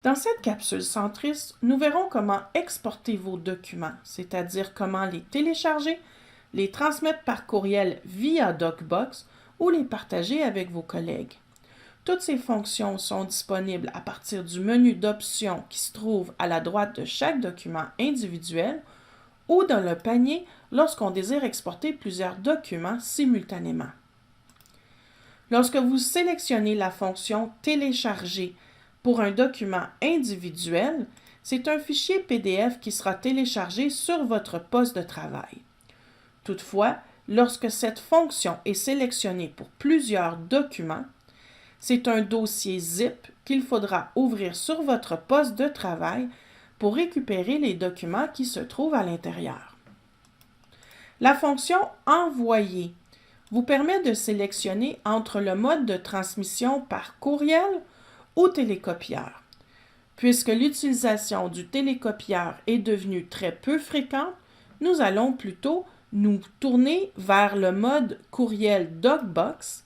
Dans cette capsule centriste, nous verrons comment exporter vos documents, c'est-à-dire comment les télécharger, les transmettre par courriel via DocBox ou les partager avec vos collègues. Toutes ces fonctions sont disponibles à partir du menu d'options qui se trouve à la droite de chaque document individuel ou dans le panier lorsqu'on désire exporter plusieurs documents simultanément. Lorsque vous sélectionnez la fonction « Télécharger » pour un document individuel, c'est un fichier PDF qui sera téléchargé sur votre poste de travail. Toutefois, lorsque cette fonction est sélectionnée pour plusieurs documents, c'est un dossier zip qu'il faudra ouvrir sur votre poste de travail pour récupérer les documents qui se trouvent à l'intérieur. La fonction « Envoyer » vous permet de sélectionner entre le mode de transmission par courriel ou télécopieur. Puisque l'utilisation du télécopieur est devenue très peu fréquente, nous allons plutôt nous tourner vers le mode courriel DocBox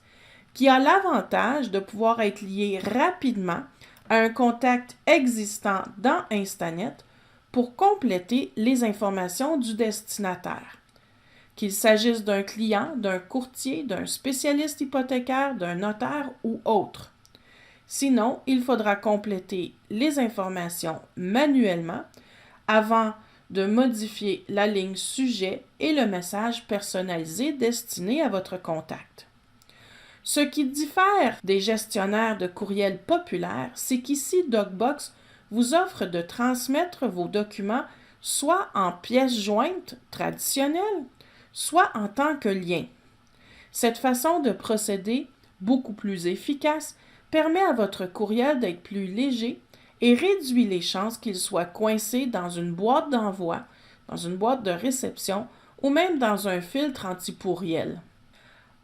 qui a l'avantage de pouvoir être lié rapidement à un contact existant dans Instanet pour compléter les informations du destinataire. Qu'il s'agisse d'un client, d'un courtier, d'un spécialiste hypothécaire, d'un notaire ou autre. Sinon, il faudra compléter les informations manuellement avant de modifier la ligne sujet et le message personnalisé destiné à votre contact. Ce qui diffère des gestionnaires de courriel populaires, c'est qu'ici, DocBox vous offre de transmettre vos documents soit en pièces jointes traditionnelles, soit en tant que lien. Cette façon de procéder, beaucoup plus efficace, permet à votre courriel d'être plus léger et réduit les chances qu'il soit coincé dans une boîte d'envoi, dans une boîte de réception ou même dans un filtre anti-pourriel.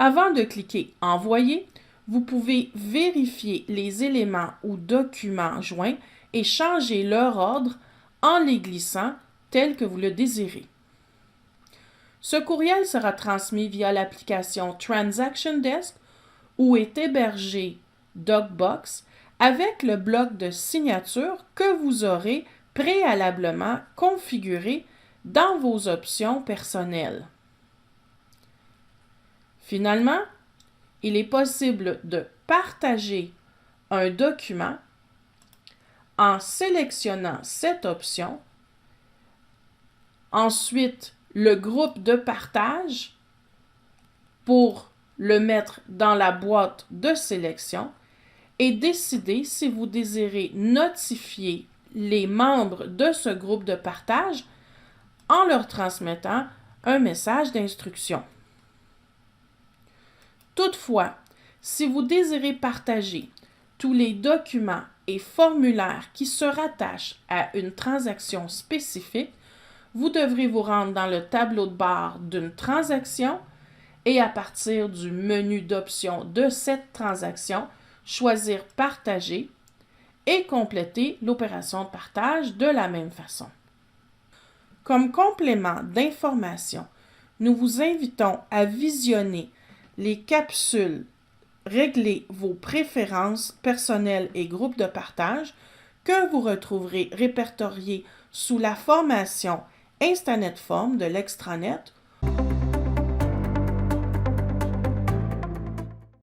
Avant de cliquer « Envoyer », vous pouvez vérifier les éléments ou documents joints et changer leur ordre en les glissant tel que vous le désirez. Ce courriel sera transmis via l'application Transaction Desk où est hébergé DocBox avec le bloc de signature que vous aurez préalablement configuré dans vos options personnelles. Finalement, il est possible de partager un document en sélectionnant cette option. Ensuite, le groupe de partage pour le mettre dans la boîte de sélection et décider si vous désirez notifier les membres de ce groupe de partage en leur transmettant un message d'instruction. Toutefois, si vous désirez partager tous les documents et formulaires qui se rattachent à une transaction spécifique, vous devrez vous rendre dans le tableau de bord d'une transaction et à partir du menu d'options de cette transaction, choisir « Partager » et compléter l'opération de partage de la même façon. Comme complément d'information, nous vous invitons à visionner les capsules « Régler vos préférences personnelles et groupes de partage » que vous retrouverez répertoriées sous la formation Instanet Form de l'extranet